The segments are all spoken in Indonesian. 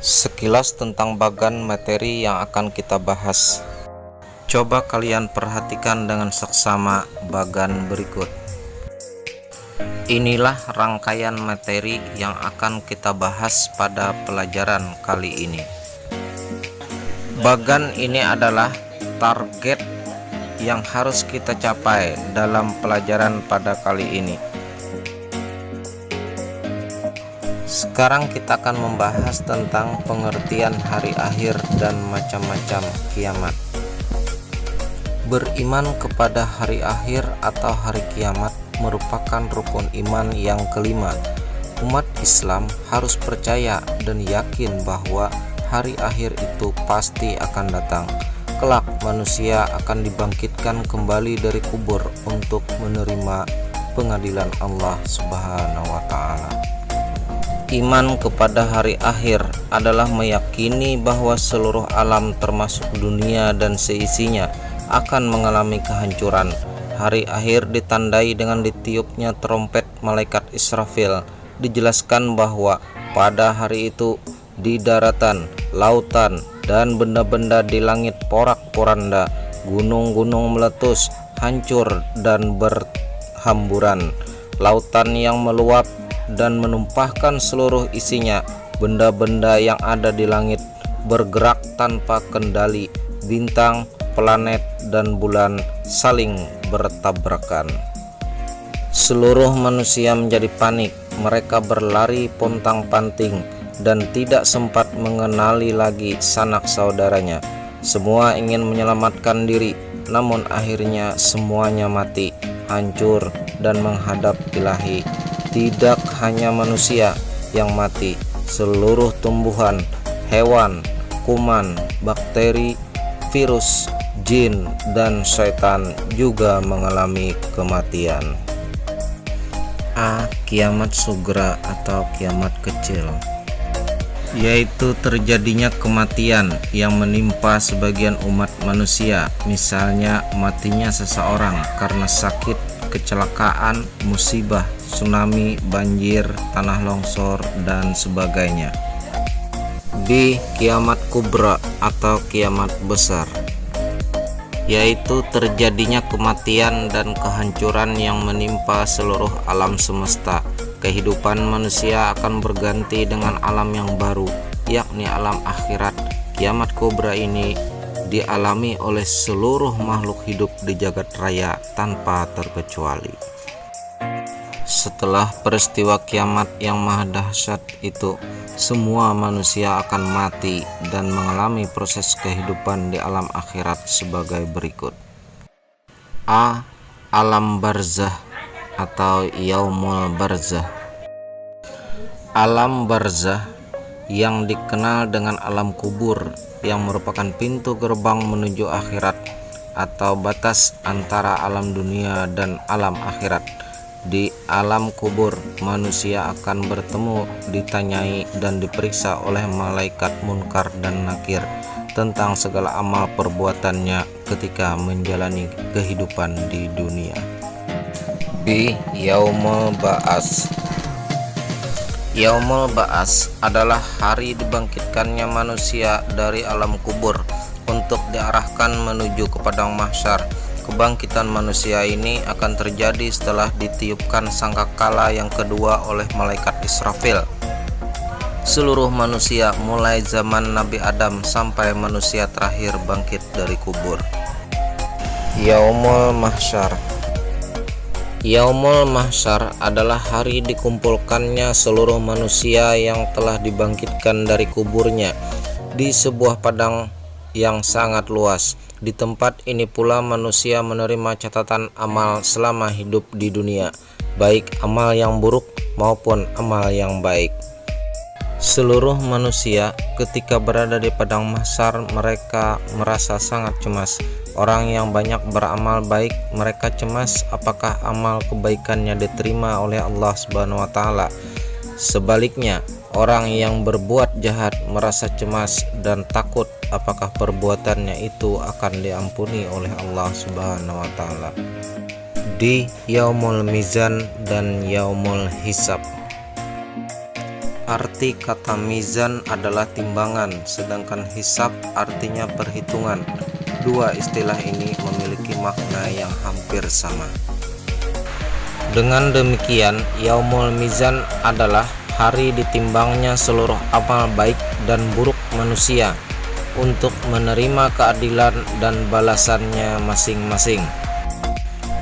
Sekilas tentang bagan materi yang akan kita bahas. Coba kalian perhatikan dengan seksama bagan berikut. Inilah rangkaian materi yang akan kita bahas pada pelajaran kali ini. Bagan ini adalah target yang harus kita capai dalam pelajaran pada kali ini. Sekarang kita akan membahas tentang pengertian hari akhir dan macam-macam kiamat. Beriman kepada hari akhir atau hari kiamat merupakan rukun iman yang kelima. Umat Islam harus percaya dan yakin bahwa hari akhir itu pasti akan datang. Kelak manusia akan dibangkitkan kembali dari kubur untuk menerima pengadilan Allah Subhanahu wa Ta'ala. Iman kepada hari akhir adalah meyakini bahwa seluruh alam termasuk dunia dan seisinya akan mengalami kehancuran. Hari akhir ditandai dengan ditiupnya trompet malaikat Israfil. Dijelaskan bahwa pada hari itu di daratan, lautan, dan benda-benda di langit porak-poranda, gunung-gunung meletus, hancur dan berhamburan, lautan yang meluap dan menumpahkan seluruh isinya, benda-benda yang ada di langit bergerak tanpa kendali, bintang, planet, dan bulan saling bertabrakan. Seluruh manusia menjadi panik, mereka berlari pontang-panting dan tidak sempat mengenali lagi sanak saudaranya. Semua ingin menyelamatkan diri, namun akhirnya semuanya mati, hancur, dan menghadap Ilahi. Tidak hanya manusia yang mati, seluruh tumbuhan, hewan, kuman, bakteri, virus, jin, dan syaitan juga mengalami kematian. A. Kiamat sugra atau kiamat kecil, yaitu terjadinya kematian yang menimpa sebagian umat manusia, misalnya matinya seseorang karena sakit, kecelakaan, musibah, tsunami, banjir, tanah longsor, dan sebagainya. B. Kiamat kubra atau kiamat besar, yaitu terjadinya kematian dan kehancuran yang menimpa seluruh alam semesta. Kehidupan manusia akan berganti dengan alam yang baru, yakni alam akhirat. Kiamat kubra ini dialami oleh seluruh makhluk hidup di jagat raya tanpa terkecuali. Setelah peristiwa kiamat yang maha dahsyat itu, semua manusia akan mati dan mengalami proses kehidupan di alam akhirat sebagai berikut. A. Alam barzah atau yaumul barzah. Alam barzah yang dikenal dengan alam kubur, yang merupakan pintu gerbang menuju akhirat atau batas antara alam dunia dan alam akhirat. Di alam kubur, manusia akan bertemu, ditanyai, dan diperiksa oleh malaikat munkar dan nakir tentang segala amal perbuatannya ketika menjalani kehidupan di dunia. B. Yaumul Ba'ats. Yaumul Ba'ats adalah hari dibangkitkannya manusia dari alam kubur untuk diarahkan menuju ke padang mahsyar. Kebangkitan manusia ini akan terjadi setelah ditiupkan sangkakala yang kedua oleh malaikat Israfil. Seluruh manusia mulai zaman Nabi Adam sampai manusia terakhir bangkit dari kubur. Yaumul Mahsyar. Yaumul Mahsyar adalah hari dikumpulkannya seluruh manusia yang telah dibangkitkan dari kuburnya di sebuah padang yang sangat luas. Di tempat ini pula manusia menerima catatan amal selama hidup di dunia, baik amal yang buruk maupun amal yang baik. Seluruh manusia ketika berada di padang mahsyar, mereka merasa sangat cemas. Orang yang banyak beramal baik, mereka cemas apakah amal kebaikannya diterima oleh Allah Subhanahu wa Ta'ala. Sebaliknya, orang yang berbuat jahat merasa cemas dan takut apakah perbuatannya itu akan diampuni oleh Allah Subhanahu wa Ta'ala. Di Yaumul Mizan dan Yaumul Hisab. Arti kata mizan adalah timbangan, sedangkan hisab artinya perhitungan. Dua istilah ini memiliki makna yang hampir sama. Dengan demikian, Yaumul Mizan adalah hari ditimbangnya seluruh amal baik dan buruk manusia untuk menerima keadilan dan balasannya masing-masing.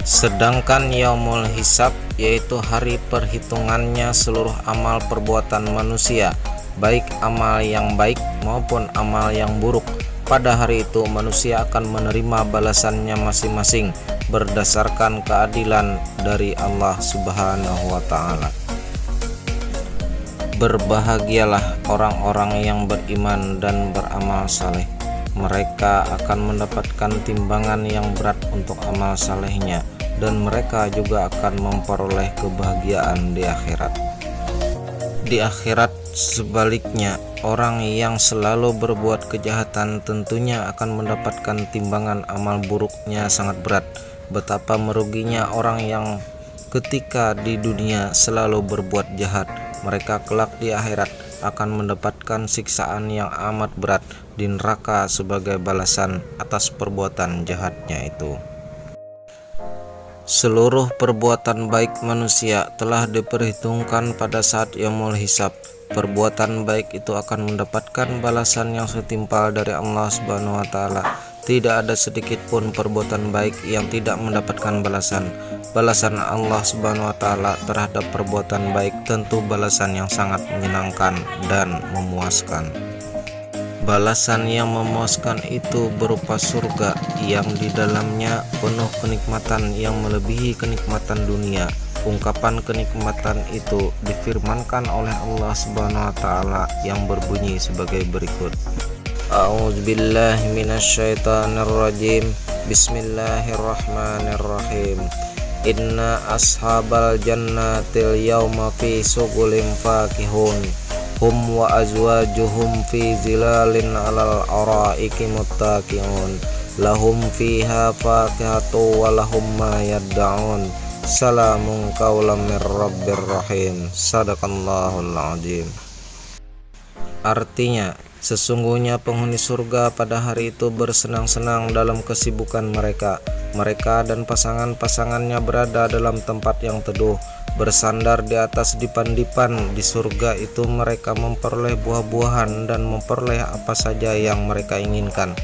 Sedangkan Yaumul Hisab yaitu hari perhitungannya seluruh amal perbuatan manusia, baik amal yang baik maupun amal yang buruk. Pada hari itu manusia akan menerima balasannya masing-masing berdasarkan keadilan dari Allah Subhanahu wa Ta'ala. Berbahagialah orang-orang yang beriman dan beramal saleh. Mereka akan mendapatkan timbangan yang berat untuk amal salehnya, dan mereka juga akan memperoleh kebahagiaan di akhirat. Di akhirat sebaliknya, orang yang selalu berbuat kejahatan tentunya akan mendapatkan timbangan amal buruknya sangat berat. Betapa meruginya orang yang ketika di dunia selalu berbuat jahat, mereka kelak di akhirat akan mendapatkan siksaan yang amat berat di neraka sebagai balasan atas perbuatan jahatnya itu. Seluruh perbuatan baik manusia telah diperhitungkan pada saat Yaumul Hisab. Perbuatan baik itu akan mendapatkan balasan yang setimpal dari Allah Subhanahu wa Ta'ala. Tidak ada sedikit pun perbuatan baik yang tidak mendapatkan balasan. Balasan Allah Subhanahu wa Ta'ala terhadap perbuatan baik tentu balasan yang sangat menyenangkan dan memuaskan. Balasan yang memuaskan itu berupa surga yang di dalamnya penuh kenikmatan yang melebihi kenikmatan dunia. Ungkapan kenikmatan itu difirmankan oleh Allah Subhanahu wa Ta'ala yang berbunyi sebagai berikut. A'udzubillahi minasyaitonirrajim. Bismillahirrahmanirrahim. Inna ashabal jannatil yawma fi sughulin fakihun. Hum wa azwajuhum fi zilalin alal araiki muttaqiun. Lahum fiha fakihatu wa lahum ma yad'un. Salamun qaulam mir rabbir rahim. Sadaqallahul azim. Artinya, sesungguhnya penghuni surga pada hari itu bersenang-senang dalam kesibukan mereka. Mereka dan pasangan-pasangannya berada dalam tempat yang teduh, bersandar di atas dipan-dipan. Di surga itu mereka memperoleh buah-buahan dan memperoleh apa saja yang mereka inginkan.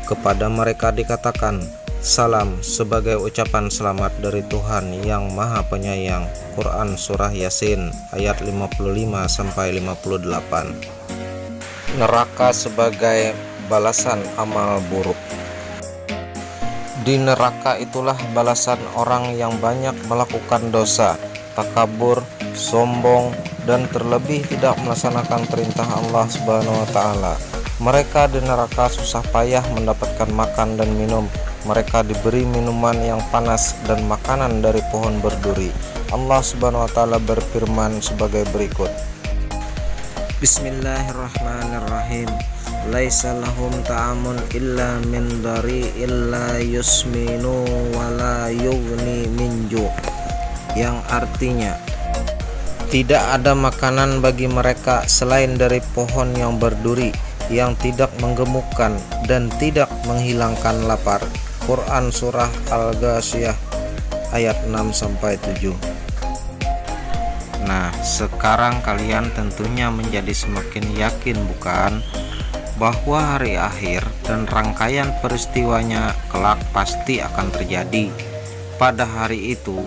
Kepada mereka dikatakan salam sebagai ucapan selamat dari Tuhan yang Maha Penyayang. Quran Surah Yasin ayat 55-58. Neraka sebagai balasan amal buruk. Di neraka itulah balasan orang yang banyak melakukan dosa, takabur, sombong, dan terlebih tidak melaksanakan perintah Allah Subhanahu wa Ta'ala. Mereka di neraka susah payah mendapatkan makan dan minum. Mereka diberi minuman yang panas dan makanan dari pohon berduri. Allah Subhanahu wa Ta'ala berfirman sebagai berikut. Bismillahirrahmanirrahim. Laisa lahum ta'amun illa min dari illa yusminu wala yughni min ju'. Yang artinya, tidak ada makanan bagi mereka selain dari pohon yang berduri, yang tidak menggemukkan dan tidak menghilangkan lapar. Quran Surah Al-Ghasyiyah ayat 6-7. Nah, sekarang kalian tentunya menjadi semakin yakin, bukan, bahwa hari akhir dan rangkaian peristiwanya kelak pasti akan terjadi. Pada hari itu,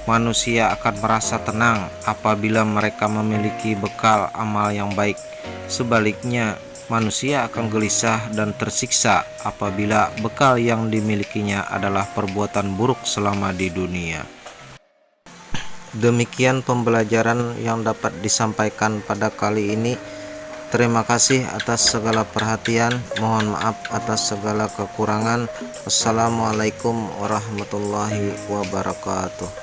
manusia akan merasa tenang apabila mereka memiliki bekal amal yang baik. Sebaliknya, manusia akan gelisah dan tersiksa apabila bekal yang dimilikinya adalah perbuatan buruk selama di dunia. Demikian pembelajaran yang dapat disampaikan pada kali ini. Terima kasih atas segala perhatian. Mohon maaf atas segala kekurangan. Wassalamualaikum warahmatullahi wabarakatuh.